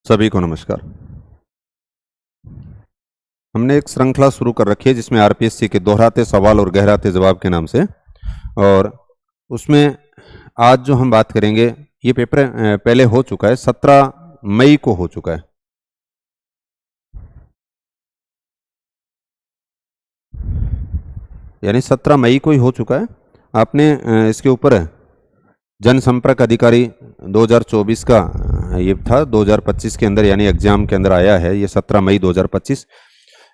सभी को नमस्कार। हमने एक श्रृंखला शुरू कर रखी है जिसमें आरपीएससी के दोहराते सवाल और गहराते जवाब के नाम से, और उसमें आज जो हम बात करेंगे ये पेपर पहले हो चुका है, 17 मई को हो चुका है। यानी 17 मई को ही हो चुका है। आपने इसके ऊपर जनसंपर्क अधिकारी 2024 का ये था, 2025 के अंदर यानी एग्जाम के अंदर आया है ये 17 मई 2025।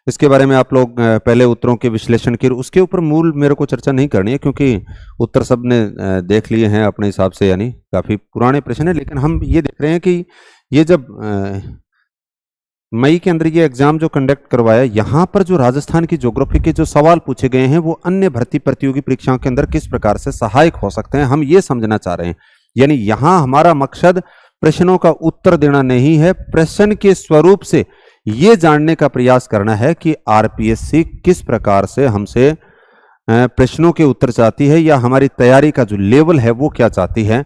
इसके बारे में आप लोग पहले उत्तरों के विश्लेषण की, उसके ऊपर मूल मेरे को चर्चा नहीं करनी है क्योंकि उत्तर सब ने देख लिए हैं अपने हिसाब से, यानी काफ़ी पुराने प्रश्न है। लेकिन हम ये देख रहे हैं कि ये जब मई के अंदर ये एग्जाम जो कंडक्ट करवाया, यहाँ पर जो राजस्थान की ज्योग्राफी के जो सवाल पूछे गए हैं वो अन्य भर्ती प्रतियोगी परीक्षाओं के अंदर किस प्रकार से सहायक हो सकते हैं, हम ये समझना चाह रहे हैं। यानी यहाँ हमारा मकसद प्रश्नों का उत्तर देना नहीं है, प्रश्न के स्वरूप से ये जानने का प्रयास करना है कि आरपीएससी किस प्रकार से हमसे प्रश्नों के उत्तर चाहती है, या हमारी तैयारी का जो लेवल है वो क्या चाहती है,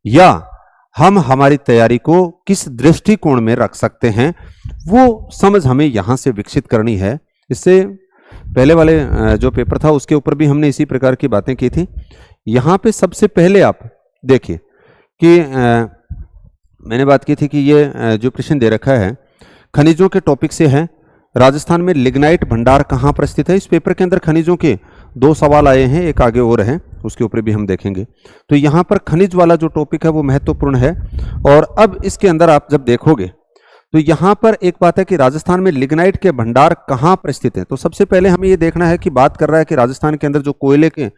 या हम हमारी तैयारी को किस दृष्टिकोण में रख सकते हैं, वो समझ हमें यहां से विकसित करनी है। इससे पहले वाले जो पेपर था उसके ऊपर भी हमने इसी प्रकार की बातें की थी। यहां पे सबसे पहले आप देखिए कि मैंने बात की थी कि ये जो प्रश्न दे रखा है खनिजों के टॉपिक से है। राजस्थान में लिग्नाइट भंडार कहाँ पर स्थित है। इस पेपर के अंदर खनिजों के 2 सवाल आए हैं, एक आगे और है, उसके ऊपर भी हम देखेंगे। तो यहाँ पर खनिज वाला जो टॉपिक है वो महत्वपूर्ण है। और अब इसके अंदर आप जब देखोगे तो यहाँ पर एक बात है कि राजस्थान में लिग्नाइट के भंडार कहाँ पर स्थित है। तो सबसे पहले हमें ये देखना है कि बात कर रहा है कि राजस्थान के अंदर जो कोयले के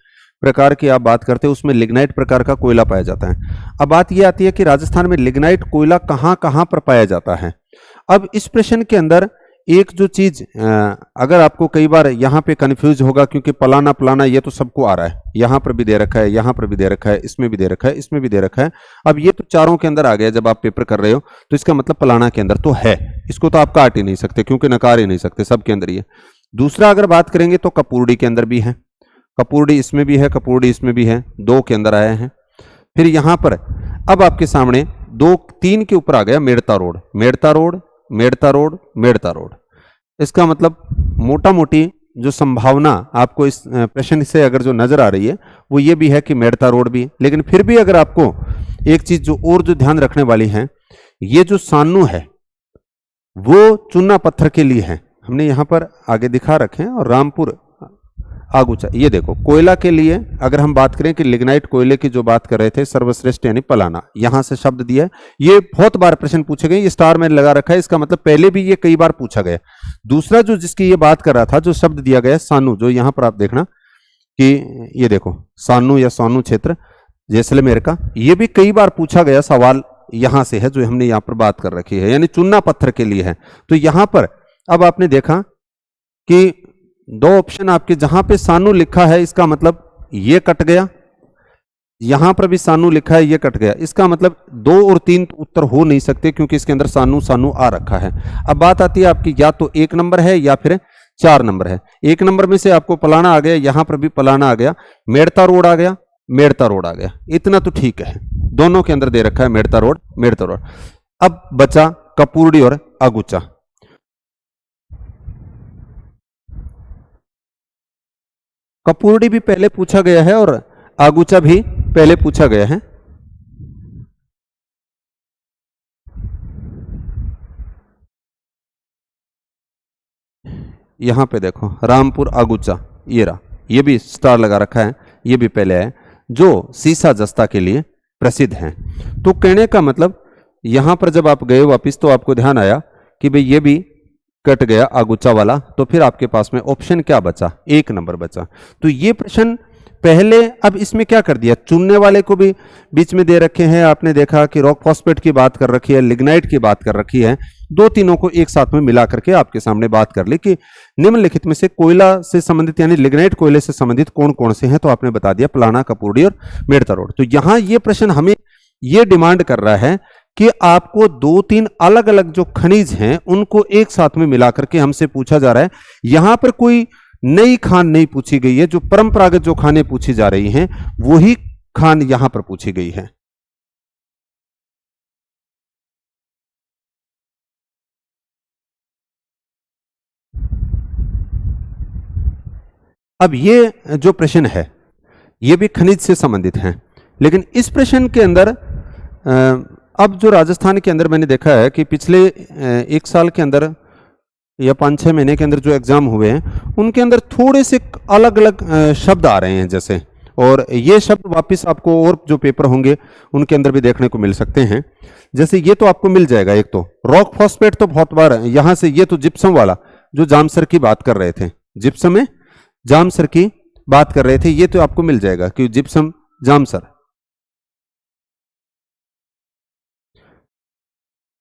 प्रकार की आप बात करते हैं उसमें लिग्नाइट प्रकार का कोयला पाया जाता है। अब बात यह आती है कि राजस्थान में लिग्नाइट कोयला कहाँ कहाँ पर पाया जाता है। अब इस प्रश्न के अंदर एक जो चीज अगर आपको कई बार यहाँ पे कंफ्यूज होगा, क्योंकि पलाना पलाना ये तो सबको आ रहा है, यहाँ पर भी दे रखा है, यहाँ पर भी दे रखा है, इसमें भी दे रखा है, इसमें भी दे रखा है। अब ये तो चारों के अंदर आ गया जब आप पेपर कर रहे हो, तो इसका मतलब पलाना के अंदर तो है, इसको तो आप काट ही नहीं सकते क्योंकि नकार ही नहीं सकते, सबके अंदर ही है। दूसरा अगर बात करेंगे तो कपूरडी के अंदर भी है, कपूरडी इसमें भी है, कपूरडी इसमें भी है, 2 के अंदर आए हैं। फिर यहाँ पर अब आपके सामने 2-3 के ऊपर आ गया Merta road, Merta road, Merta road, Merta road. इसका मतलब मोटा मोटी जो संभावना आपको इस प्रश्न से अगर जो नजर आ रही है वो ये भी है कि मेड़ता रोड भी। लेकिन फिर भी अगर आपको एक चीज जो और जो ध्यान रखने वाली है, ये जो सानू है वो चूना पत्थर के लिए है, हमने यहां पर आगे दिखा रखे हैं। और रामपुर आगुचा, ये देखो कोयला के लिए अगर हम बात करें कि लिग्नाइट कोयले की जो बात कर रहे थे सर्वश्रेष्ठ यानी पलाना, यहां से शब्द दिया है। ये बहुत बार प्रश्न पूछे गए, ये स्टार में लगा रखा है, इसका मतलब पहले भी ये कई बार पूछा गया। दूसरा जो जिसकी ये बात कर रहा था, जो शब्द दिया गया सानू, जो यहां पर आप देखना कि ये देखो सानू या सोनू क्षेत्र जैसलमेर का, ये भी कई बार पूछा गया सवाल यहां से है, जो हमने यहां पर बात कर रखी है, यानी चूना पत्थर के लिए है। तो यहां पर अब आपने देखा कि 2 ऑप्शन आपके, जहां पे सानू लिखा है इसका मतलब ये कट गया, यहां पर भी सानू लिखा है ये कट गया, इसका मतलब 2 और 3 उत्तर हो नहीं सकते क्योंकि इसके अंदर सानू सानू आ रखा है। अब बात आती है आपकी, या तो 1 नंबर है या फिर 4 नंबर है। 1 नंबर में से आपको पलाना आ गया, यहां पर भी पलाना आ गया, मेड़ता रोड आ गया, मेड़ता रोड आ गया, इतना तो ठीक है, दोनों के अंदर दे रखा है मेड़ता रोड, मेड़ता रोड। अब बचा कपूरडी और अगुचा। कपूरडी भी पहले पूछा गया है और आगुचा भी पहले पूछा गया है। यहां पे देखो रामपुर आगुचा, ये रहा, ये भी स्टार लगा रखा है, ये भी पहले है, जो सीसा जस्ता के लिए प्रसिद्ध है। तो कहने का मतलब यहां पर जब आप गए वापिस तो आपको ध्यान आया कि भाई ये भी कट गया आगुचा वाला, तो फिर आपके पास में ऑप्शन क्या बचा, 1 नंबर बचा। तो ये प्रश्न पहले, अब इसमें क्या कर दिया, चुनने वाले को भी बीच में दे रखे हैं। आपने देखा कि रॉक फॉस्फेट की बात कर रखी है, लिग्नाइट की बात कर रखी है, 2-3 को एक साथ में मिला करके आपके सामने बात कर ली कि निम्नलिखित में से कोयला से संबंधित यानी लिग्नाइट कोयले से संबंधित कौन कौन से हैं। तो आपने बता दिया पलाना, कपूरडी और मेड़ता रोड। तो यहां ये प्रश्न हमें ये डिमांड कर रहा है कि आपको 2-3 अलग अलग जो खनिज हैं उनको एक साथ में मिलाकर के हमसे पूछा जा रहा है। यहां पर कोई नई खान नहीं पूछी गई है, जो परंपरागत जो खाने पूछी जा रही हैं वही खान यहां पर पूछी गई है। अब ये जो प्रश्न है ये भी खनिज से संबंधित है, लेकिन इस प्रश्न के अंदर अब जो राजस्थान के अंदर मैंने देखा है कि पिछले एक साल के अंदर या 5-6 महीने के अंदर जो एग्जाम हुए हैं उनके अंदर थोड़े से अलग अलग शब्द आ रहे हैं जैसे, और ये शब्द वापस आपको और जो पेपर होंगे उनके अंदर भी देखने को मिल सकते हैं। जैसे ये तो आपको मिल जाएगा, एक तो रॉक फॉस्फेट तो बहुत बार यहां से, ये तो जिप्सम वाला जो जामसर की बात कर रहे थे, जिप्सम में जामसर की बात कर रहे थे, ये तो आपको मिल जाएगा कि जिप्सम जामसर,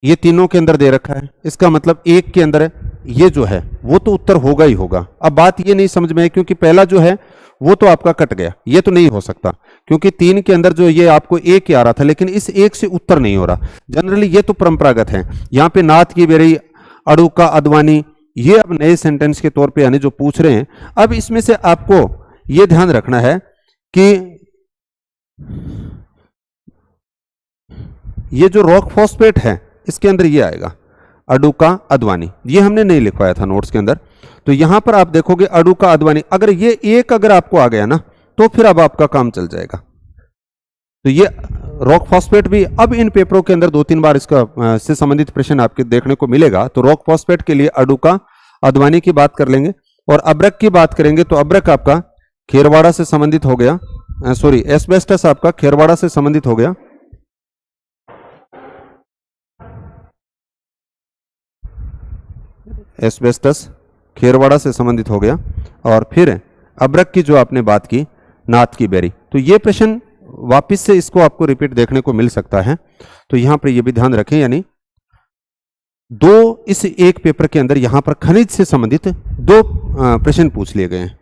ये तीनों के अंदर दे रखा है। इसका मतलब एक के अंदर ये जो है वो तो उत्तर होगा ही होगा। अब बात ये नहीं समझ में है क्योंकि पहला जो है वो तो आपका कट गया, ये तो नहीं हो सकता क्योंकि 3 के अंदर जो ये आपको एक ही आ रहा था, लेकिन इस एक से उत्तर नहीं हो रहा। जनरली ये तो परंपरागत है। यहाँ पे नाथ की बेरी, अड़ूका, अदवानी, ये अब नए सेंटेंस के तौर पे यानी जो पूछ रहे हैं। अब इसमें से आपको ये ध्यान रखना है कि ये जो रॉक फॉस्फेट है इसके अंदर ये आएगा अडुका, अदवानी, ये हमने नहीं लिखवाया था नोट्स के अंदर। तो यहां पर आप देखोगे अडुका, अदवानी, अगर ये एक अगर आपको आ गया ना तो फिर अब आपका काम चल जाएगा। तो ये रॉक फॉस्फेट भी अब इन पेपरों के अंदर 2-3 बार इसका से संबंधित प्रश्न आपके देखने को मिलेगा। तो रॉक फॉस्फेट के लिए अडुका, अदवानी की बात कर लेंगे, और अब्रक की बात करेंगे तो अब्रक आपका खेरवाड़ा से संबंधित हो गया, सॉरी एस्बेस्टस आपका खेरवाड़ा से संबंधित हो गया। एस्बेस्टस खेरवाड़ा से संबंधित हो गया। और फिर अब्रक की जो आपने बात की, नाथ की बेरी, तो ये प्रश्न वापस से इसको आपको रिपीट देखने को मिल सकता है। तो यहां पर ये भी ध्यान रखें, यानी दो इस एक पेपर के अंदर यहां पर खनिज से संबंधित 2 प्रश्न पूछ लिए गए हैं।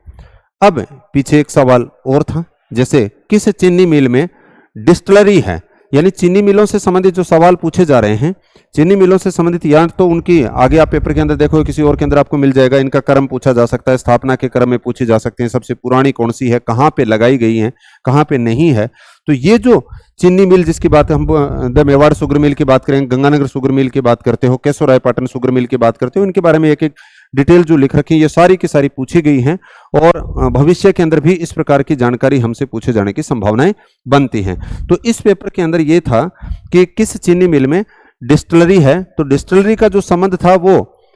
अब पीछे एक सवाल और था, जैसे किस चीनी मिल में डिस्टिलरी है, यानी चीनी मिलों से संबंधित जो सवाल पूछे जा रहे हैं, चीनी मिलों से संबंधित, या तो उनकी आगे आप पेपर के अंदर देखो किसी और के अंदर आपको मिल जाएगा, इनका क्रम पूछा जा सकता है, स्थापना के क्रम में पूछी जा सकते हैं, सबसे पुरानी कौन सी है, कहाँ पे लगाई गई है, कहाँ पे नहीं है। तो ये जो चीनी मिल जिसकी बात हम द मेवाड़ शुगर मिल की बात करें, गंगानगर शुगर मिल की बात करते हो, केशवरायपाटन शुगर मिल की बात करते हो, इनके बारे में एक एक डिटेल जो लिख रखी है ये सारी की सारी पूछी गई हैं, और भविष्य के अंदर भी इस प्रकार की जानकारी हमसे पूछे जाने की संभावनाएं बनती हैं। तो इस पेपर के अंदर ये था कि किस चीनी मिल में डिस्टिलरी है, तो डिस्टिलरी का जो संबंध था वो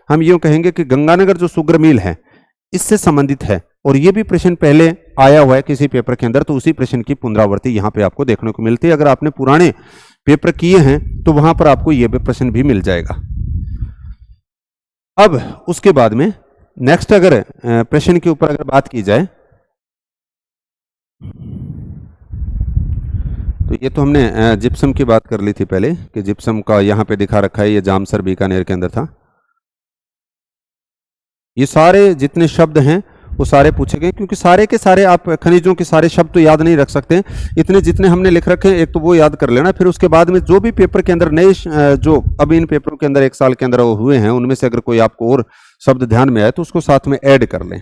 हम यूं कहेंगे कि गंगानगर जो शुगर मिल है इससे संबंधित है, और ये भी प्रश्न पहले आया हुआ है किसी पेपर के अंदर, तो उसी प्रश्न की पुनरावृत्ति यहाँ पे आपको देखने को मिलती है। अगर आपने पुराने पेपर किए हैं तो वहां पर आपको ये प्रश्न भी मिल जाएगा। अब उसके बाद में नेक्स्ट अगर प्रश्न के ऊपर अगर बात की जाए तो ये तो हमने जिप्सम की बात कर ली थी पहले कि जिप्सम का यहाँ पे दिखा रखा है, ये जामसर बीकानेर के अंदर था। ये सारे जितने शब्द हैं वो सारे पूछे गए, क्योंकि सारे के सारे आप खनिजों के सारे शब्द तो याद नहीं रख सकते, इतने जितने हमने लिख रखे हैं एक तो वो याद कर लेना, फिर उसके बाद में जो भी पेपर के अंदर नए जो अब इन पेपरों के अंदर एक साल के अंदर वो हुए हैं उनमें से अगर कोई आपको और शब्द ध्यान में आए तो उसको साथ में ऐड कर लें।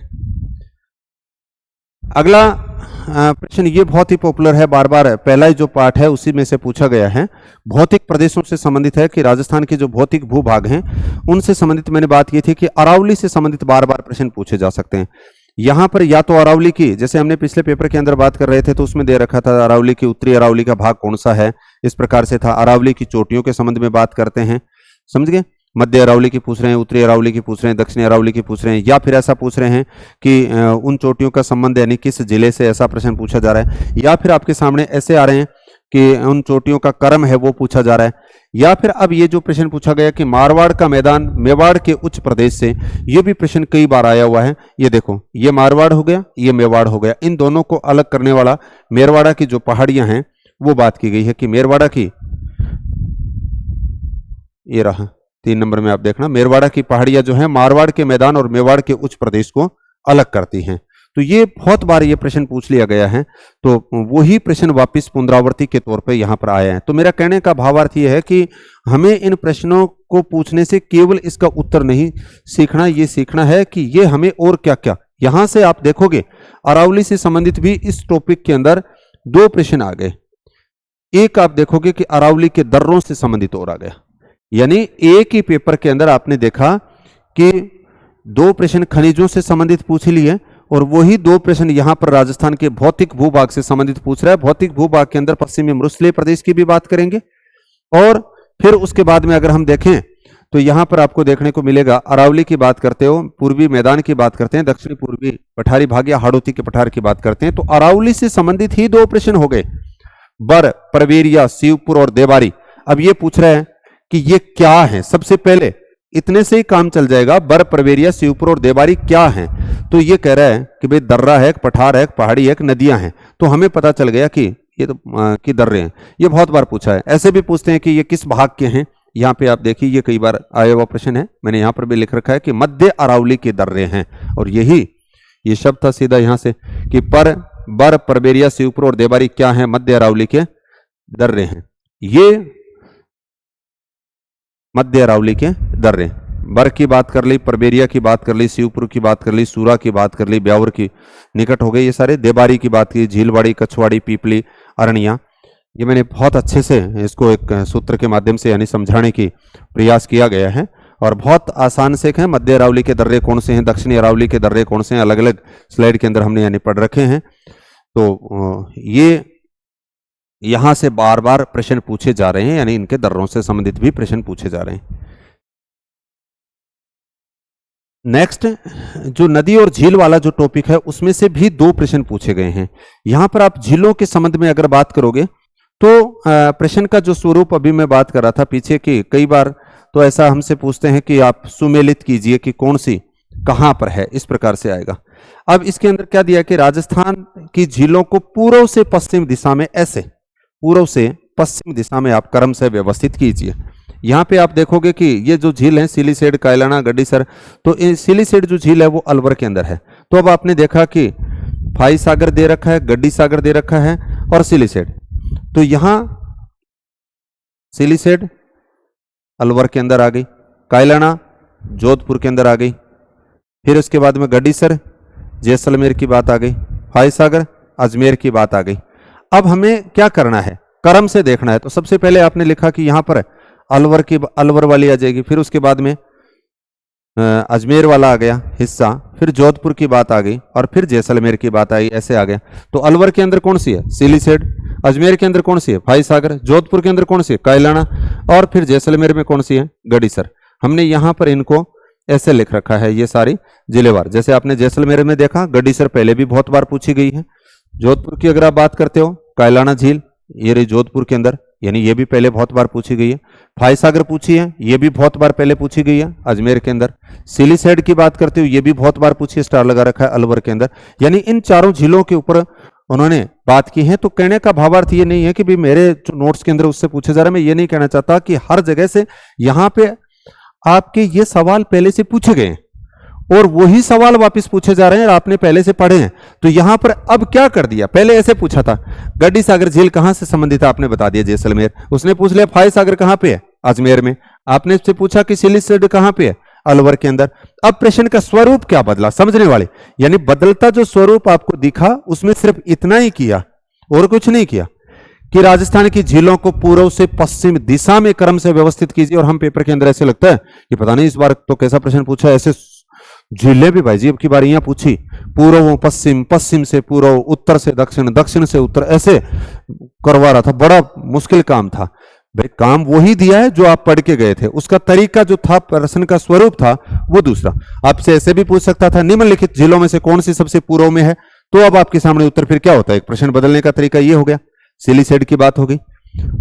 अगला प्रश्न ये बहुत ही पॉपुलर है, बार बार पहला ही जो पार्ट है उसी में से पूछा गया है, भौतिक प्रदेशों से संबंधित है कि राजस्थान के जो भौतिक भूभाग हैं उनसे संबंधित मैंने बात की थी कि अरावली से संबंधित बार बार प्रश्न पूछे जा सकते हैं। यहां पर या तो अरावली की, जैसे हमने पिछले पेपर के अंदर बात कर रहे थे तो उसमें दे रखा था अरावली की उत्तरी अरावली का भाग कौन सा है, इस प्रकार से था। अरावली की चोटियों के संबंध में बात करते हैं, समझ गए, मध्य अरावली की पूछ रहे हैं, उत्तरी अरावली की पूछ रहे हैं, दक्षिणी अरावली की पूछ रहे हैं, या फिर ऐसा पूछ रहे हैं कि उन चोटियों का संबंध यानी किस जिले से, ऐसा प्रश्न पूछा जा रहा है। या फिर आपके सामने ऐसे आ रहे हैं कि उन चोटियों का क्रम है वो पूछा जा रहा है। या फिर अब ये जो प्रश्न पूछा गया कि मारवाड़ का मैदान मेवाड़ के उच्च प्रदेश से, ये भी प्रश्न कई बार आया हुआ है। ये देखो, ये मारवाड़ हो गया, ये मेवाड़ हो गया, इन दोनों को अलग करने वाला मेरवाड़ा की जो पहाड़ियां हैं वो बात की गई है कि मेरवाड़ा की, ये रहा 3 नंबर में आप देखना, मेरवाड़ा की पहाड़ियां जो है मारवाड़ के मैदान और मेवाड़ के उच्च प्रदेश को अलग करती हैं। तो ये बहुत बार ये प्रश्न पूछ लिया गया है, तो वही प्रश्न वापस पुनरावृत्ति के तौर पे यहाँ पर आए हैं। तो मेरा कहने का भावार्थ ये है कि हमें इन प्रश्नों को पूछने से केवल इसका उत्तर नहीं सीखना, ये सीखना है कि ये हमें और क्या क्या, यहां से आप देखोगे अरावली से संबंधित भी इस टॉपिक के अंदर 2 प्रश्न आ गए। एक आप देखोगे कि अरावली के दर्रों से संबंधित और आ गया, यानी एक ही पेपर के अंदर आपने देखा कि 2 प्रश्न खनिजों से संबंधित पूछ लिए और वही दो प्रश्न यहां पर राजस्थान के भौतिक भूभाग से संबंधित पूछ रहा है। भौतिक भूभाग के अंदर पश्चिमी मरुस्थलीय प्रदेश की भी बात करेंगे और फिर उसके बाद में अगर हम देखें तो यहां पर आपको देखने को मिलेगा अरावली की बात करते हो, पूर्वी मैदान की बात करते हैं, दक्षिणी पूर्वी पठारी भाग या हाड़ौती के पठार की बात करते हैं। तो अरावली से संबंधित ही दो प्रश्न हो गए, बर, परवेरिया, शिवपुर और देवारी। अब ये पूछ रहे हैं कि ये क्या है। सबसे पहले इतने से ही काम चल जाएगा, बर, परवेरिया, शिवपुर और देवारी क्या है। तो ये कह रहा है कि भाई दर्रा है, पठार है, पहाड़ी है, नदियां हैं। तो हमें पता चल गया कि ये तो कि दर्रे हैं। ये बहुत बार पूछा है। ऐसे भी पूछते हैं कि ये किस भाग के हैं। यहाँ पे आप देखिए ये कई बार आया हुआ प्रश्न है, मैंने यहाँ पर भी लिख रखा है कि मध्य अरावली के दर्रे हैं। और यही ये शब्द था सीधा यहाँ से कि बर, परबेरिया, शिवपुर और देवारी क्या है, मध्य अरावली के दर्रे हैं। ये मध्य अरावली के दर्रे, बर की बात कर ली, परबेरिया की बात कर ली, शिवपुर की बात कर ली, सूरा की बात कर ली, ब्यावर की निकट हो गए ये सारे, देबारी की बात की, झीलवाड़ी, कछवाड़ी, पीपली, अरनिया। ये मैंने बहुत अच्छे से इसको एक सूत्र के माध्यम से यानी समझाने की प्रयास किया गया है और बहुत आसान से है। मध्य अरावली के दर्रे कौन से हैं, दक्षिणी अरावली के दर्रे कौन से हैं, अलग अलग स्लाइड के अंदर हमने यानी पढ़ रखे हैं। तो ये यहां से बार बार प्रश्न पूछे जा रहे हैं, यानी इनके दर्रों से संबंधित भी प्रश्न पूछे जा रहे हैं। नेक्स्ट जो नदी और झील वाला जो टॉपिक है उसमें से भी दो प्रश्न पूछे गए हैं। यहां पर आप झीलों के संबंध में अगर बात करोगे तो प्रश्न का जो स्वरूप अभी मैं बात कर रहा था पीछे की, कई बार तो ऐसा हमसे पूछते हैं कि आप सुमेलित कीजिए कि कौन सी कहां पर है, इस प्रकार से आएगा। अब इसके अंदर क्या दिया कि राजस्थान की झीलों को पूर्व से पश्चिम दिशा में, ऐसे पूर्व से पश्चिम दिशा में आप क्रम से व्यवस्थित कीजिए। यहां पे आप देखोगे कि ये जो झील है सिलीसेड, कायलाना, गड्डीसर, तो सिलीसेड जो झील है वो अलवर के अंदर है। तो अब आपने देखा कि फाई सागर दे रखा है, गड्डी सागर दे रखा है और सिलीसेड। तो यहां सिलीसेड अलवर के अंदर आ गई, कायलाना जोधपुर के अंदर आ गई, फिर उसके बाद में गड्डीसर जैसलमेर की बात आ गई, फाई सागर अजमेर की बात आ गई। अब हमें क्या करना है, क्रम से देखना है। तो सबसे पहले आपने लिखा कि यहां पर अलवर वाली आ जाएगी, फिर उसके बाद में अजमेर वाला आ गया हिस्सा, फिर जोधपुर की बात आ गई और फिर जैसलमेर की बात आई, ऐसे आ गया। तो अलवर के अंदर कौन सी है, सिलीसेड, अजमेर के अंदर कौन सी है, फाई सागर, जोधपुर के अंदर कौन सी है, कायलाना, और फिर जैसलमेर में कौन सी है, गड्डीसर। हमने यहां पर इनको ऐसे लिख रखा है ये सारी जिलेवार। जैसे आपने जैसलमेर में देखा, गड्डीसर पहले भी बहुत बार पूछी गई है। जोधपुर की अगर आप बात करते हो, कायलाना झील ये रही जोधपुर के अंदर, यानी ये भी पहले बहुत बार पूछी गई है। फाई सागर पूछी है, ये भी बहुत बार पहले पूछी गई है अजमेर के अंदर। सिलीसेड की बात करते हो, ये भी बहुत बार पूछी है, स्टार लगा रखा है अलवर के अंदर। यानी इन चारों झीलों के ऊपर उन्होंने बात की है। तो कहने का भावार्थ ये नहीं है कि भी मेरे जो नोट्स के अंदर उससे पूछे जा रहे हैं, मैं ये नहीं कहना चाहता कि हर जगह से यहां पे आपके ये सवाल पहले से पूछे गए हैं और वही सवाल वापस पूछे जा रहे हैं और आपने पहले से पढ़े हैं। तो यहां पर अब क्या कर दिया, पहले ऐसे पूछा था गड्डी सागर झील कहां से संबंधित है, आपने बता दिया जैसलमेर। उसने पूछ लिया फाई सागर कहां पे है, अजमेर में। आपने उससे पूछा कि सिलीसेड कहां पे है, अलवर के अंदर। अब प्रश्न का स्वरूप क्या बदला, समझने वाले, यानी बदलता जो स्वरूप आपको दिखा उसमें सिर्फ इतना ही किया और कुछ नहीं किया कि राजस्थान की झीलों को पूर्व से पश्चिम दिशा में क्रम से व्यवस्थित कीजिए। और हम पेपर के अंदर ऐसे लगता है कि पता नहीं इस बार तो कैसा प्रश्न पूछा, ऐसे झीलें भी भाई जी अब की बार यहां पूछी, पूर्व पश्चिम, पश्चिम से पूर्व, उत्तर से दक्षिण, दक्षिण से उत्तर, ऐसे करवा रहा था। बड़ा मुश्किल काम था भाई, काम वही दिया है जो आप पढ़ के गए थे, उसका तरीका जो था, प्रश्न का स्वरूप था वो दूसरा। आपसे ऐसे भी पूछ सकता था निम्नलिखित झीलों में से कौन सी सबसे पूर्व में है, तो अब आपके सामने उत्तर फिर क्या होता है, एक प्रश्न बदलने का तरीका ये हो गया। सिलीसेड की बात हो गई,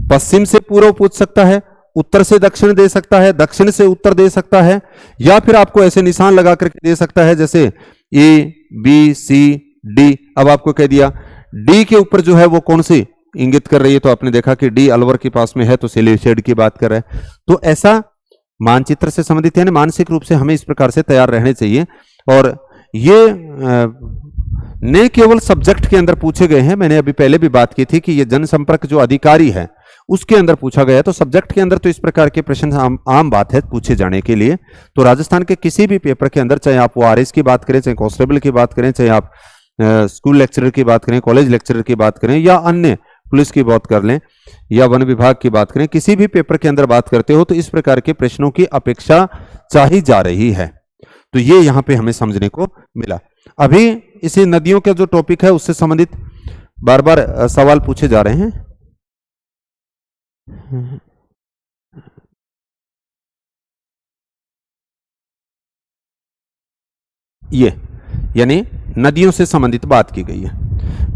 पश्चिम से पूर्व पूछ सकता है, उत्तर से दक्षिण दे सकता है, दक्षिण से उत्तर दे सकता है, या फिर आपको ऐसे निशान लगा करके दे सकता है जैसे ए बी सी डी। अब आपको कह दिया डी के ऊपर जो है वो कौन सी इंगित कर रही है, तो आपने देखा कि डी अलवर के पास में है, तो सिलीसेड की बात कर रहा है। तो ऐसा मानचित्र से संबंधित यानी मानसिक रूप से हमें इस प्रकार से तैयार रहने चाहिए। और ये न केवल सब्जेक्ट के अंदर पूछे गए हैं, मैंने अभी पहले भी बात की थी कि ये जनसंपर्क जो अधिकारी है उसके अंदर पूछा गया है। तो सब्जेक्ट के अंदर तो इस प्रकार के प्रश्न आम बात है पूछे जाने के लिए। तो राजस्थान के किसी भी पेपर के अंदर, चाहे आप वो आरएस की बात करें, चाहे कांस्टेबल की बात करें, चाहे आप स्कूल लेक्चरर की बात करें, कॉलेज लेक्चरर की बात करें, या अन्य पुलिस की बात कर लें या वन विभाग की बात करें, किसी भी पेपर के अंदर बात करते हो तो इस प्रकार के प्रश्नों की अपेक्षा चाही जा रही है। तो ये यहां पे हमें समझने को मिला। अभी इसी नदियों का जो टॉपिक है उससे संबंधित बार बार सवाल पूछे जा रहे हैं। ये यानी नदियों से संबंधित बात की गई है।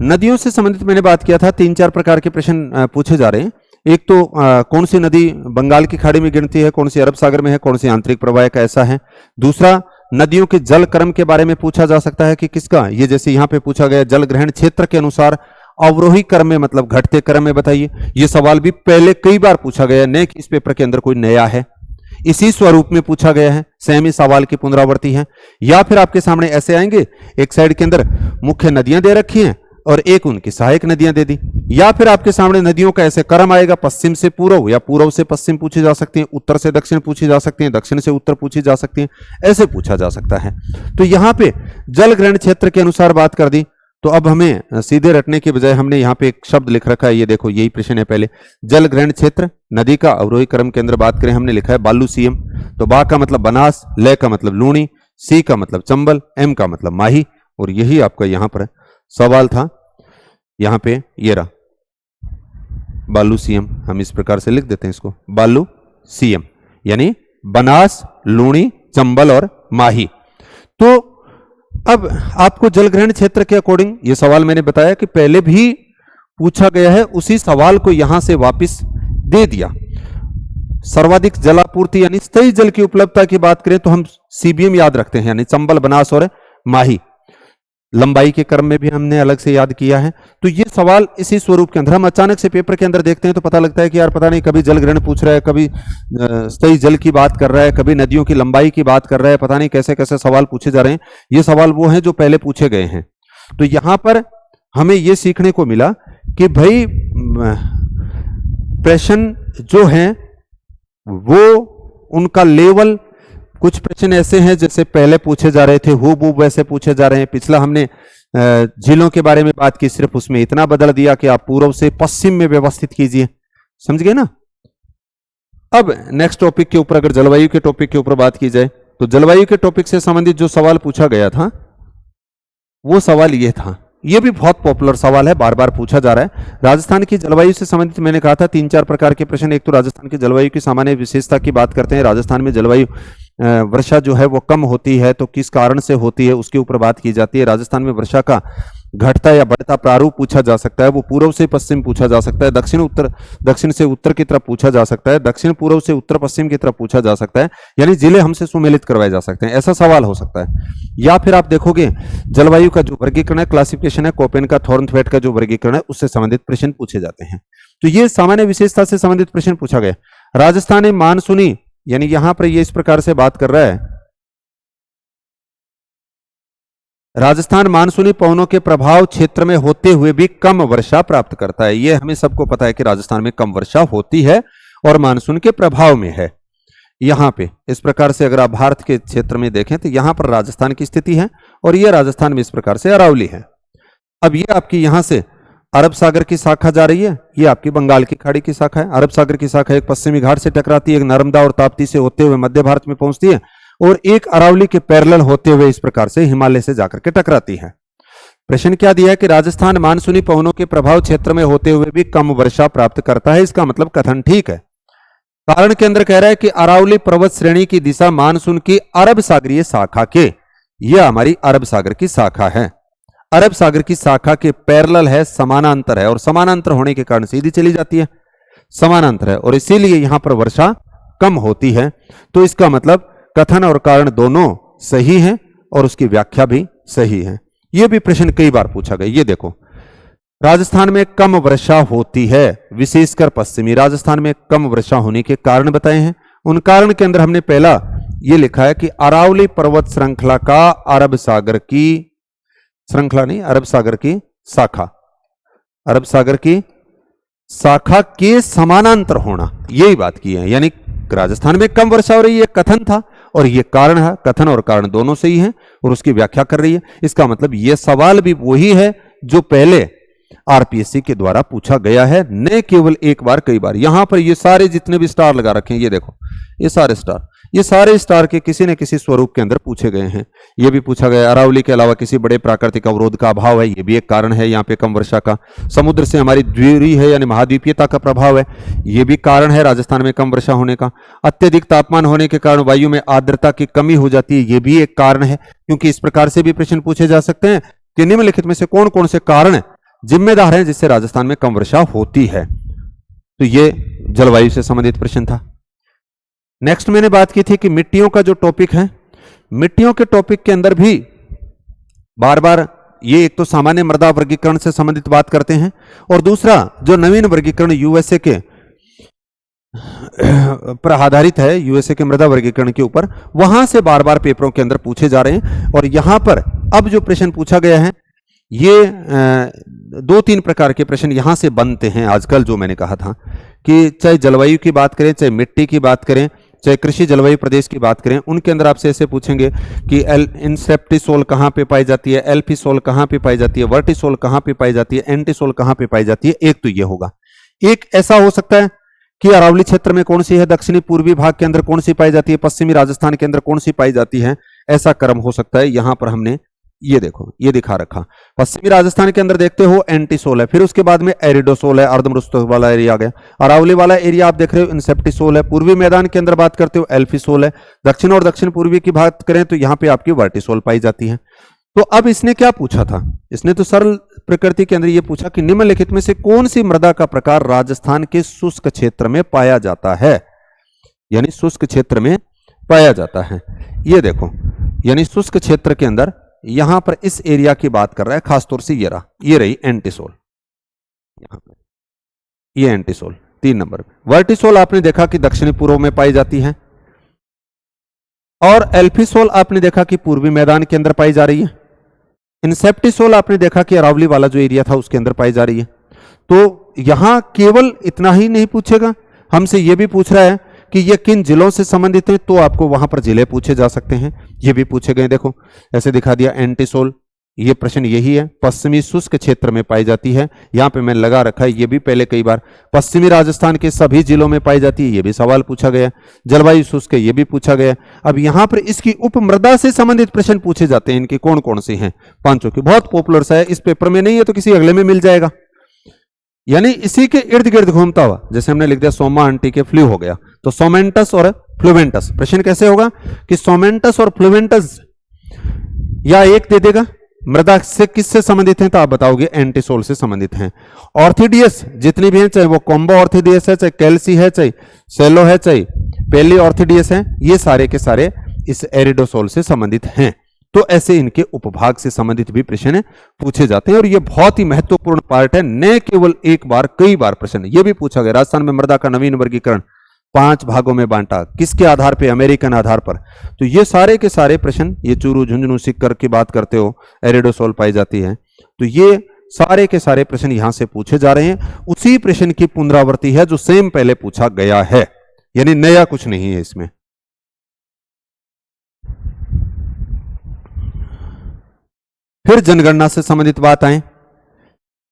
नदियों से संबंधित मैंने बात किया था, 3-4 प्रकार के प्रश्न पूछे जा रहे हैं। एक तो कौन सी नदी बंगाल की खाड़ी में गिनती है, कौन सी अरब सागर में है, कौन सी आंतरिक प्रवाह का ऐसा है। दूसरा, नदियों के जल क्रम के बारे में पूछा जा सकता है कि किसका, ये जैसे यहां पे पूछा गया जल ग्रहण क्षेत्र के अनुसार अवरोही क्रम में मतलब घटते क्रम में बताइए। ये सवाल भी पहले कई बार पूछा गया, न कि इस पेपर के अंदर कोई नया है, इसी स्वरूप में पूछा गया है, सेम ही सवाल की पुनरावृत्ति है। या फिर आपके सामने ऐसे आएंगे, एक साइड के अंदर मुख्य नदियां दे रखी हैं और एक उनकी सहायक नदियां दे दी, या फिर आपके सामने नदियों का ऐसे क्रम आएगा, पश्चिम से पूर्व या पूर्व से पश्चिम पूछी जा सकती हैं, उत्तर से दक्षिण पूछी जा सकती हैं, दक्षिण से उत्तर पूछी जा सकती हैं, ऐसे पूछा जा सकता है। तो यहां पे जल ग्रहण क्षेत्र के अनुसार बात कर दी। तो अब हमें सीधे रटने के बजाय हमने यहाँ पे एक शब्द लिख रखा है, ये देखो यही प्रश्न है। पहले जल ग्रहण क्षेत्र नदी का अवरोही क्रम के अंदर बात करें, हमने लिखा है बालू सीएम। तो बा का मतलब बनास, ले का मतलब लूणी, सी का मतलब चंबल, एम का मतलब माही, और यही आपका यहां पर सवाल था। यहां पे ये रहा बालू सीएम, हम इस प्रकार से लिख देते हैं इसको, बालू सीएम यानी बनास, लूणी, चंबल और माही। तो अब आपको जल ग्रहण क्षेत्र के अकॉर्डिंग ये सवाल मैंने बताया कि पहले भी पूछा गया है, उसी सवाल को यहां से वापस दे दिया। सर्वाधिक जलापूर्ति यानी स्थायी जल की उपलब्धता की बात करें तो हम सीबीएम याद रखते हैं, यानी चंबल, बनास और माही। लंबाई के क्रम में भी हमने अलग से याद किया है। तो ये सवाल इसी स्वरूप के अंदर हम अचानक से पेपर के अंदर देखते हैं तो पता लगता है कि यार पता नहीं, कभी जल ग्रहण पूछ रहा है, कभी स्थायी जल की बात कर रहा है, कभी नदियों की लंबाई की बात कर रहा है, पता नहीं कैसे कैसे सवाल पूछे जा रहे हैं। ये सवाल वो हैं जो पहले पूछे गए हैं। तो यहां पर हमें यह सीखने को मिला कि भाई प्रश्न जो है वो उनका लेवल, कुछ प्रश्न ऐसे हैं जैसे पहले पूछे जा रहे थे हूबहू वैसे पूछे जा रहे हैं। पिछला हमने झीलों के बारे में बात की, सिर्फ उसमें इतना बदल दिया कि आप पूर्व से पश्चिम में व्यवस्थित कीजिए, समझ गए ना। अब नेक्स्ट टॉपिक के ऊपर, अगर जलवायु के टॉपिक के ऊपर बात की जाए तो जलवायु के टॉपिक से संबंधित जो सवाल पूछा गया था वो सवाल ये था, ये भी बहुत पॉपुलर सवाल है, बार बार पूछा जा रहा है। राजस्थान की जलवायु से संबंधित मैंने कहा था 3-4 प्रकार के प्रश्न। एक तो राजस्थान की जलवायु की सामान्य विशेषता की बात करते हैं, राजस्थान में जलवायु वर्षा जो है वो कम होती है तो किस कारण से होती है उसके ऊपर बात की जाती है। राजस्थान में वर्षा का घटता या बढ़ता प्रारूप पूछा जा सकता है, वो पूर्व से पश्चिम पूछा जा सकता है, दक्षिण से उत्तर की तरफ पूछा जा सकता है, दक्षिण पूर्व से उत्तर पश्चिम की तरफ पूछा जा सकता है, यानी जिले हमसे सुमेलित करवाए जा सकते हैं, ऐसा सवाल हो सकता है। या फिर आप देखोगे जलवायु का जो वर्गीकरण है, क्लासिफिकेशन है, कोपेन का, थॉर्नथवेट का जो वर्गीकरण है, उससे संबंधित प्रश्न पूछे जाते हैं। तो ये सामान्य विशेषता से संबंधित प्रश्न पूछा गया। राजस्थान में मानसूनी, यानी यहां पर ये इस प्रकार से बात कर रहा है, राजस्थान मानसूनी पवनों के प्रभाव क्षेत्र में होते हुए भी कम वर्षा प्राप्त करता है। यह हमें सबको पता है कि राजस्थान में कम वर्षा होती है और मानसून के प्रभाव में है। यहां पे इस प्रकार से अगर आप भारत के क्षेत्र में देखें तो यहां पर राजस्थान की स्थिति है और यह राजस्थान में इस प्रकार से अरावली है। अब यह आपकी यहां से अरब सागर की शाखा जा रही है, ये आपकी बंगाल की खाड़ी की शाखा है। अरब सागर की शाखा एक पश्चिमी घाट से टकराती है, एक नर्मदा और ताप्ती से होते हुए मध्य भारत में पहुंचती है और एक अरावली के पैरेलल होते हुए इस प्रकार से हिमालय से जाकर के टकराती है। प्रश्न क्या दिया है कि राजस्थान मानसूनी पवनों के प्रभाव क्षेत्र में होते हुए भी कम वर्षा प्राप्त करता है। इसका मतलब कथन ठीक है। कारण के अंदर कह रहा है कि अरावली पर्वत श्रेणी की दिशा मानसून की अरब सागरीय शाखा के, यह हमारी अरब सागर की शाखा है, अरब सागर की शाखा के पैरेलल है, समानांतर है, और समानांतर होने के कारण सीधी चली जाती है, समानांतर है और इसीलिए यहां पर वर्षा कम होती है। तो इसका मतलब कथन और कारण दोनों सही हैं और उसकी व्याख्या भी सही है। यह भी प्रश्न कई बार पूछा गया। ये देखो, राजस्थान में कम वर्षा होती है, विशेषकर पश्चिमी राजस्थान में कम वर्षा होने के कारण बताए हैं। उन कारण के अंदर हमने पहला यह लिखा है कि अरावली पर्वत श्रृंखला का अरब सागर की श्रृंखला नहीं, अरब सागर की शाखा, अरब सागर की शाखा के समानांतर होना, यही बात की है। यानी राजस्थान में कम वर्षा हो रही है, कथन था, और ये कारण है, कथन और कारण दोनों सही हैं और उसकी व्याख्या कर रही है। इसका मतलब यह सवाल भी वही है जो पहले आरपीएससी के द्वारा पूछा गया है, न केवल एक बार, कई बार। यहां पर ये सारे जितने भी स्टार लगा रखे हैं, ये देखो, ये सारे स्टार, ये सारे स्टार के किसी न किसी स्वरूप के अंदर पूछे गए हैं। ये भी पूछा गया अरावली के अलावा किसी बड़े प्राकृतिक अवरोध का अभाव है, ये भी एक कारण है यहाँ पे कम वर्षा का। समुद्र से हमारी द्वीपीय है यानी महाद्वीपीयता का प्रभाव है, ये भी कारण है राजस्थान में कम वर्षा होने का। अत्यधिक तापमान होने के कारण वायु में आर्द्रता की कमी हो जाती है, ये भी एक कारण है, क्योंकि इस प्रकार से भी प्रश्न पूछे जा सकते हैं कि निम्नलिखित में से कौन कौन से कारण जिम्मेदार हैं जिससे राजस्थान में कम वर्षा होती है। तो ये जलवायु से संबंधित प्रश्न था। नेक्स्ट मैंने बात की थी कि मिट्टियों का जो टॉपिक है, मिट्टियों के टॉपिक के अंदर भी बार बार ये एक तो सामान्य मृदा वर्गीकरण से संबंधित बात करते हैं, और दूसरा जो नवीन वर्गीकरण यूएसए के पर आधारित है, यूएसए के मृदा वर्गीकरण के ऊपर, वहां से बार बार पेपरों के अंदर पूछे जा रहे हैं। और यहां पर अब जो प्रश्न पूछा गया है ये 2-3 प्रकार के प्रश्न यहां से बनते हैं आजकल। जो मैंने कहा था कि चाहे जलवायु की बात करें, चाहे मिट्टी की बात करें, चाहे कृषि जलवायु प्रदेश की बात करें, उनके अंदर आपसे ऐसे पूछेंगे कि इंसेप्टिसोल कहां पे पाई जाती है, एल्फिसोल कहां पे पाई जाती है, वर्टिसोल कहां पे पाई जाती है, एंटीसोल कहां पे पाई जाती है। एक तो ये होगा। एक ऐसा हो सकता है कि अरावली क्षेत्र में कौन सी है, दक्षिणी पूर्वी भाग के अंदर कौन सी पाई जाती है, पश्चिमी राजस्थान के अंदर कौन सी पाई जाती है, ऐसा क्रम हो सकता है। यहां पर हमने ये देखो ये दिखा रखा, पश्चिमी राजस्थान के अंदर देखते हो एंटीसोल है, फिर उसके बाद में एरिडोसोल है, अर्धमरुस्थल वाला एरिया आ गया। अरावली वाला एरिया आप देख रहे हो इंसेप्टिसोल है, पूर्वी मैदान के अंदर बात करते हो एल्फिसोल है, दक्षिण और दक्षिण पूर्वी की बात करें तो यहां पे आपकी वर्टिसोल पाई जाती है। तो अब इसने क्या पूछा था, इसने तो सरल प्रकृति के अंदर ये पूछा कि निम्नलिखित में से कौन सी मृदा का प्रकार राजस्थान के शुष्क क्षेत्र में पाया जाता है, यानी शुष्क क्षेत्र में पाया जाता है। ये देखो, यानी शुष्क क्षेत्र के अंदर यहां पर इस एरिया की बात कर रहा है, खासतौर से ये रही एंटीसोल, यहां पर ये एंटीसोल 3 नंबर में। वर्टिसोल आपने देखा कि दक्षिणी पूर्व में पाई जाती है, और एल्फिसोल आपने देखा कि पूर्वी मैदान के अंदर पाई जा रही है। इंसेप्टिसोल आपने देखा कि अरावली वाला जो एरिया था उसके अंदर पाई जा रही है। तो यहां केवल इतना ही नहीं पूछेगा, हमसे यह भी पूछ रहा है कि ये किन जिलों से संबंधित है, तो आपको वहां पर जिले पूछे जा सकते हैं, ये भी पूछे गए। देखो ऐसे दिखा दिया एंटीसोल, ये प्रश्न यही है, पश्चिमी शुष्क क्षेत्र में पाई जाती है। यहां पे मैंने लगा रखा है, ये भी पहले कई बार पश्चिमी राजस्थान के सभी जिलों में पाई जाती है, ये भी सवाल पूछा गया। जलवायु शुष्क है, ये भी पूछा गया। अब यहां पर इसकी उपमृदा से संबंधित प्रश्न पूछे जाते हैं, इनकी कौन कौन सी हैं, 5 की। बहुत पॉपुलर सा है, इस पेपर में नहीं है तो किसी अगले में मिल जाएगा, यानी इसी के इर्द गिर्द घूमता हुआ। जैसे हमने लिख दिया सोमा आंटी के फ्लू हो गया, तो सोमेंटस और फ्लुवेंटस। प्रश्न कैसे होगा कि सोमेंटस और फ्लुवेंटस, या एक दे देगा मृदा से किससे संबंधित हैं, तो आप बताओगे एंटीसोल से संबंधित हैं। ऑर्थिडियस जितनी भी हैं, चाहे वो कॉम्बो ऑर्थिडियस है, चाहे कैल्सी है, चाहे सेलो है, चाहे पेली ऑर्थिडियस है, ये सारे के सारे इस एरिडोसोल से संबंधित हैं। तो ऐसे इनके उपभाग से संबंधित भी प्रश्न पूछे जाते हैं, और ये बहुत ही महत्वपूर्ण पार्ट है। न केवल एक बार, कई बार प्रश्न ये भी पूछा गया। राजस्थान में मृदा का नवीन वर्गीकरण 5 भागों में बांटा, किसके आधार पे, अमेरिकन आधार पर। तो ये सारे के सारे प्रश्न, ये चूरू झुंझुनू सिक्कर की बात करते हो, एरिडोसोल पाई जाती है, तो ये सारे के सारे प्रश्न यहां से पूछे जा रहे हैं। उसी प्रश्न की पुनरावृत्ति है जो सेम पहले पूछा गया है, यानी नया कुछ नहीं है इसमें। फिर जनगणना से संबंधित बात आए।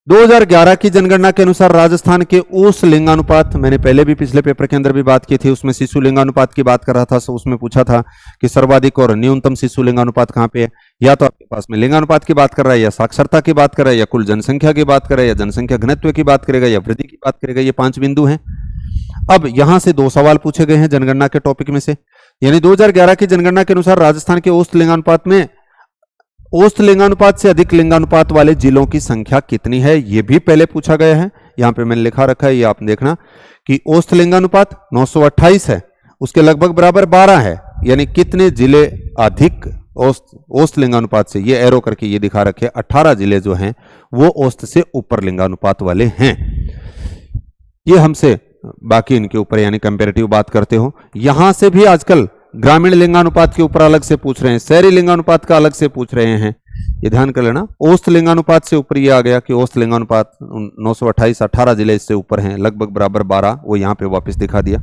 2011 की जनगणना के अनुसार राजस्थान के औसत लिंगानुपात, मैंने पहले भी पिछले पेपर के अंदर भी बात की थी, उसमें शिशु लिंगानुपात की बात कर रहा था। उसमें पूछा था कि सर्वाधिक और न्यूनतम शिशु लिंगानुपात कहां पे है। या तो आपके पास में लिंगानुपात की बात कर रहा है, या साक्षरता की बात कर रहा है, या कुल जनसंख्या की बात कर रहा है, या जनसंख्या घनत्व की बात करेगा, या वृद्धि की बात करेगा। ये 5 बिंदु हैं। अब यहां से 2 सवाल पूछे गए हैं जनगणना के टॉपिक में से। यानी 2011 की जनगणना के अनुसार राजस्थान के औसत लिंगानुपात में औसत लिंगानुपात से अधिक लिंगानुपात वाले जिलों की संख्या कितनी है, यह भी पहले पूछा गया है। यहां पे मैंने लिखा रखा है, ये आप देखना कि औसत लिंगानुपात 928 है, उसके लगभग बराबर 12 है, यानी कितने जिले अधिक औसत लिंगानुपात से, ये एरो करके ये दिखा रखे 18 जिले जो हैं वो औसत से ऊपर लिंगानुपात वाले हैं। ये हमसे बाकी इनके ऊपर यानी कंपैरेटिव बात करते हो। यहां से भी आजकल ग्रामीण लिंगानुपात के ऊपर अलग से पूछ रहे हैं, शहरी लिंगानुपात का अलग से पूछ रहे हैं, ये ध्यान कर लेना। औसत लिंगानुपात से ऊपर ये आ गया कि औसत लिंगानुपात 928, 18 जिले इससे ऊपर हैं, लगभग बराबर 12, वो यहां पे वापस दिखा दिया।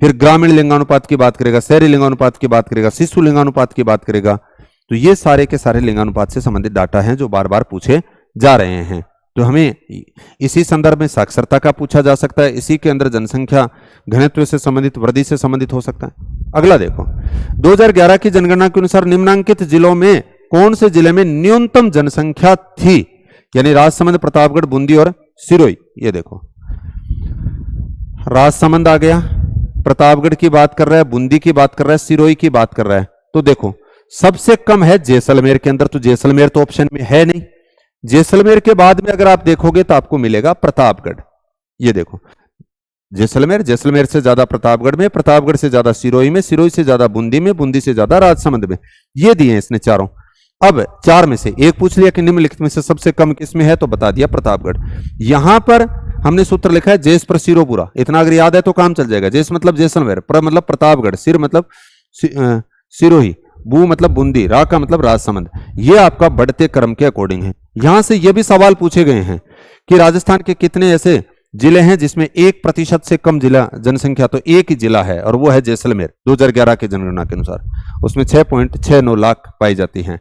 फिर ग्रामीण लिंगानुपात की बात करेगा, शहरी लिंगानुपात की बात करेगा, शिशु लिंगानुपात की बात करेगा। तो ये सारे के सारे लिंगानुपात से संबंधित डाटा हैं जो बार बार पूछे जा रहे हैं। तो हमें इसी संदर्भ में साक्षरता का पूछा जा सकता है, इसी के अंदर जनसंख्या घनत्व से संबंधित, वृद्धि से संबंधित हो सकता है। अगला देखो, 2011 की जनगणना के अनुसार निम्नांकित जिलों में कौन से जिले में न्यूनतम जनसंख्या थी? यानी राजसमंद, प्रतापगढ़, बूंदी और सिरोही। ये देखो, राजसमंद आ गया, प्रतापगढ़ की बात कर रहा है, बूंदी की बात कर रहा है, सिरोही की बात कर रहा है। तो देखो, सबसे कम है जैसलमेर के अंदर, तो जैसलमेर तो ऑप्शन में है नहीं। जैसलमेर के बाद में अगर आप देखोगे तो आपको मिलेगा प्रतापगढ़। ये देखो, जैसलमेर, जैसलमेर से ज्यादा प्रतापगढ़ में, प्रतापगढ़ से ज्यादा सिरोही में, सिरोही से ज्यादा बूंदी में, बूंदी से ज्यादा राजसमंद में। ये दिए हैं इसने चारों। अब चार में से एक पूछ लिया कि निम्नलिखित में से सबसे कम किसमें है, तो बता दिया प्रतापगढ़। यहां पर हमने सूत्र लिखा है जेस पर सिरोपुरा, इतना अगर याद है तो काम चल जाएगा। जेस मतलब जैसलमेर, प्र मतलब प्रतापगढ़, सिर मतलब सिरोही, बू मतलब बूंदी, रा का मतलब राजसमंद। ये आपका बढ़ते क्रम के अकॉर्डिंग है। यहां से ये भी सवाल पूछे गए हैं कि राजस्थान के कितने ऐसे जिले हैं जिसमें 1% से कम जिला जनसंख्या, तो एक ही जिला है और वो है जैसलमेर। 2011 की जनगणना के अनुसार उसमें 6.69 लाख पाई जाती हैं।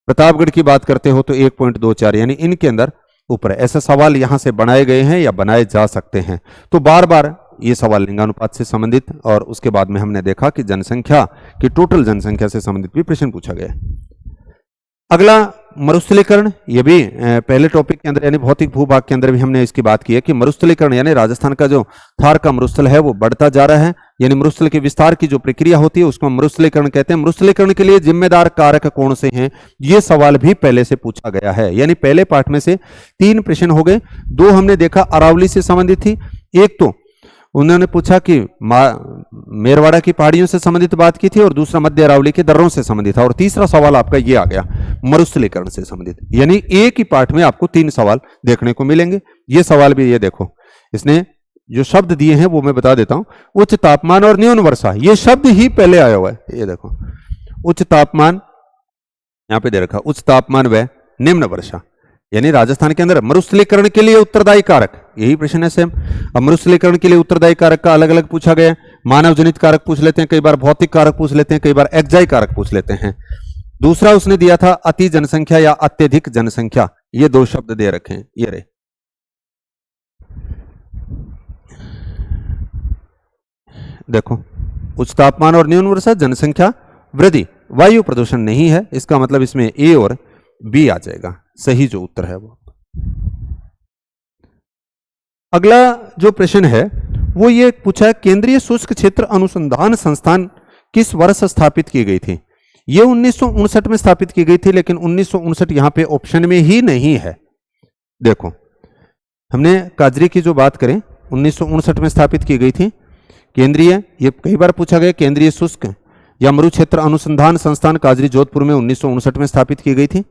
प्रतापगढ़ की बात करते हो तो 1.24, यानी इनके अंदर ऊपर है। ऐसे सवाल यहां से बनाए गए हैं या बनाए जा सकते हैं। तो बार बार ये सवाल लिंगानुपात से संबंधित, और उसके बाद में हमने देखा कि जनसंख्या की टोटल जनसंख्या से संबंधित भी प्रश्न पूछा गया। अगला मरुस्थलीकरण, ये भी पहले टॉपिक के अंदर यानी भौतिक भूभाग के अंदर भी हमने इसकी बात की है कि मरुस्थलीकरण यानी राजस्थान का जो थार का मरुस्थल है वो बढ़ता जा रहा है, यानी मरुस्थल के विस्तार की जो प्रक्रिया होती है उसको मरुस्थलीकरण कहते हैं। मरुस्थलीकरण के लिए जिम्मेदार कारक कौन से हैं, ये सवाल भी पहले से पूछा गया है। यानी पहले पार्ट में से 3 प्रश्न हो गए, 2 हमने देखा अरावली से संबंधित थी, एक तो उन्होंने पूछा कि मेरवाड़ा की पहाड़ियों से संबंधित बात की थी, और दूसरा मध्य अरावली के दर्रों से संबंधित था, और तीसरा सवाल आपका ये आ गया मरुस्थलीकरण से संबंधित। यानी एक ही पार्ट में आपको 3 सवाल देखने को मिलेंगे। ये सवाल भी, ये देखो, इसने जो शब्द दिए हैं वो मैं बता देता हूं। उच्च तापमान और न्यून वर्षा, ये शब्द ही पहले आया हुआ है। ये देखो, उच्च तापमान यहां पे दे रखा, उच्च तापमान व निम्न वर्षा, यानी राजस्थान के अंदर मरुस्थलीकरण के लिए उत्तरदायी कारक, यही प्रश्न है सेम। अब मरुस्थलीकरण के लिए उत्तरदायी कारक का अलग अलग पूछा गया। मानव जनित कारक पूछ लेते हैं, कई बार भौतिक कारक पूछ लेते हैं, कई बार एक्जाई कारक पूछ लेते हैं। दूसरा उसने दिया था अति जनसंख्या या अत्यधिक जनसंख्या, ये 2 शब्द दे रखे हैं। ये रहे, देखो, उच्च तापमान और न्यून वर्षा, जनसंख्या वृद्धि, वायु प्रदूषण नहीं है, इसका मतलब इसमें ए और बी आ जाएगा, सही जो उत्तर है वो। अगला जो प्रश्न है वो ये पूछा है, केंद्रीय शुष्क क्षेत्र अनुसंधान संस्थान किस वर्ष स्थापित की गई थी? ये 1959 में स्थापित की गई थी, लेकिन 1959 यहां पे ऑप्शन में ही नहीं है। देखो, हमने काजरी की जो बात करें 1959 में स्थापित की गई थी केंद्रीय, ये कई बार पूछा गया, केंद्रीय शुष्क या मरु क्षेत्र अनुसंधान संस्थान काजरी जोधपुर में 1959 में स्थापित की गई थी।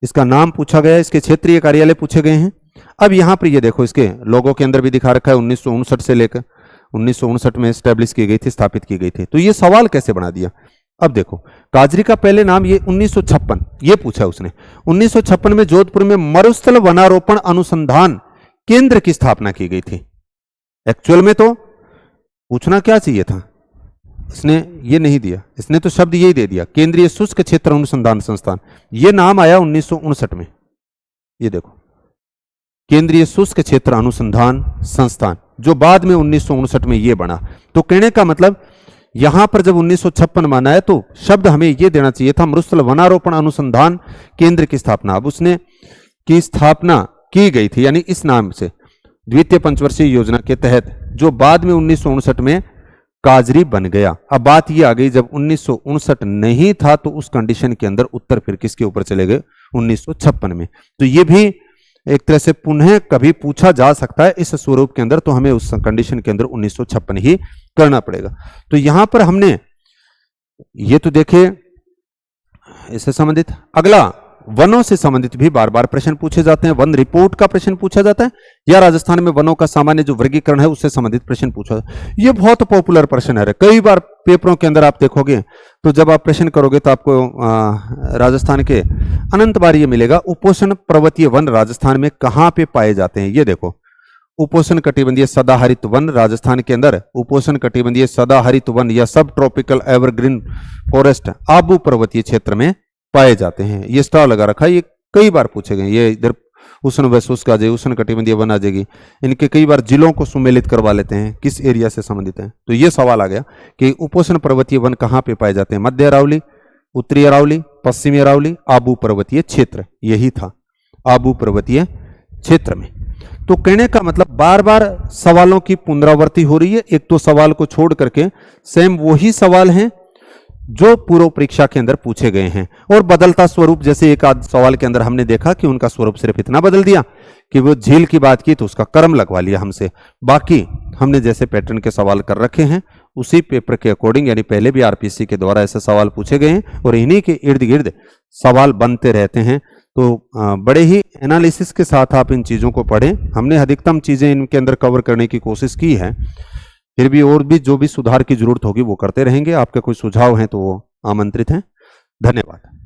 इसका नाम पूछा गया, इसके क्षेत्रीय कार्यालय पूछे गए हैं। अब यहां पर ये देखो, इसके लोगों के अंदर भी दिखा रखा है 1959 से लेकर 1959 में स्टैब्लिश की गई थी, स्थापित की गई थी। तो ये सवाल कैसे बना दिया? अब देखो, काजरी का पहले नाम ये 1956 ये पूछा उसने। 1956 में जोधपुर में मरुस्थल वनारोपण अनुसंधान केंद्र की स्थापना की गई थी। एक्चुअल में तो पूछना क्या चाहिए था, इसने ये नहीं दिया, इसने तो शब्द यही दे दिया, केंद्रीय शुष्क क्षेत्र अनुसंधान संस्थान। ये नाम आया 1959 में। ये देखो, केंद्रीय शुष्क क्षेत्र अनुसंधान संस्थान, जो बाद में 1959 में ये बना। तो कहने का मतलब यहां पर जब 1956 माना है तो शब्द हमें ये देना चाहिए था, मरुस्थल वनारोपण अनुसंधान केंद्र की स्थापना। अब उसने की स्थापना की गई थी, यानी इस नाम से द्वितीय पंचवर्षीय योजना के तहत, जो बाद में 1959 में काजरी बन गया। अब बात ये आ गई, जब 1959 नहीं था तो उस कंडीशन के अंदर उत्तर फिर किसके ऊपर चले गए? 1956 में। तो ये भी एक तरह से पुनः कभी पूछा जा सकता है इस स्वरूप के अंदर, तो हमें उस कंडीशन के अंदर 1956 ही करना पड़ेगा। तो यहां पर हमने ये तो देखे इससे संबंधित। अगला, वनों से संबंधित भी बार बार प्रश्न पूछे जाते हैं। वन रिपोर्ट का प्रश्न पूछा जाता है, या राजस्थान में वनों का सामान्य जो वर्गीकरण है उससे संबंधित प्रश्न पूछा जाता है। ये बहुत पॉपुलर प्रश्न है, कई बार पेपरों के अंदर आप देखोगे तो जब आप प्रश्न करोगे तो आपको राजस्थान के अनंत बार ये मिलेगा, उपोष्ण पर्वतीय वन राजस्थान में कहां पे पाए जाते हैं? ये देखो, उपोष्ण कटिबंधीय सदाहरित वन राजस्थान के अंदर, उपोष्ण कटिबंधीय सदाहरित वन या सब ट्रॉपिकल एवरग्रीन फॉरेस्ट आबू पर्वतीय क्षेत्र में पाए जाते हैं। ये स्टार लगा रखा है, ये कई बार पूछे गए, ये इधर उष्ण व शुष्क आ जाएगी, उष्ण कटिबंधीय वन आ जाएगी। इनके कई बार जिलों को सुमेलित करवा लेते हैं, किस एरिया से संबंधित है। तो ये सवाल आ गया कि उपोष्ण पर्वतीय वन कहाँ पे पाए जाते हैं, मध्य अरावली, उत्तरी अरावली, पश्चिमी अरावली, आबू पर्वतीय क्षेत्र, यही था आबू पर्वतीय क्षेत्र में। तो कहने का मतलब बार बार सवालों की पुनरावृत्ति हो रही है, एक तो सवाल को छोड़ करके सेम वही सवाल हैं जो पूर्व परीक्षा के अंदर पूछे गए हैं, और बदलता स्वरूप, जैसे एक आध सवाल के अंदर हमने देखा कि उनका स्वरूप सिर्फ इतना बदल दिया कि वो झील की बात की तो उसका क्रम लगवा लिया हमसे। बाकी हमने जैसे पैटर्न के सवाल कर रखे हैं उसी पेपर के अकॉर्डिंग, यानी पहले भी आरपीएससी के द्वारा ऐसे सवाल पूछे गए हैं और इन्हीं के इर्द गिर्द सवाल बनते रहते हैं। तो बड़े ही एनालिसिस के साथ आप इन चीज़ों को पढ़ें। हमने अधिकतम चीज़ें इनके अंदर कवर करने की कोशिश की है, फिर भी और भी जो भी सुधार की जरूरत होगी वो करते रहेंगे। आपके कोई सुझाव हैं तो वो आमंत्रित हैं। धन्यवाद।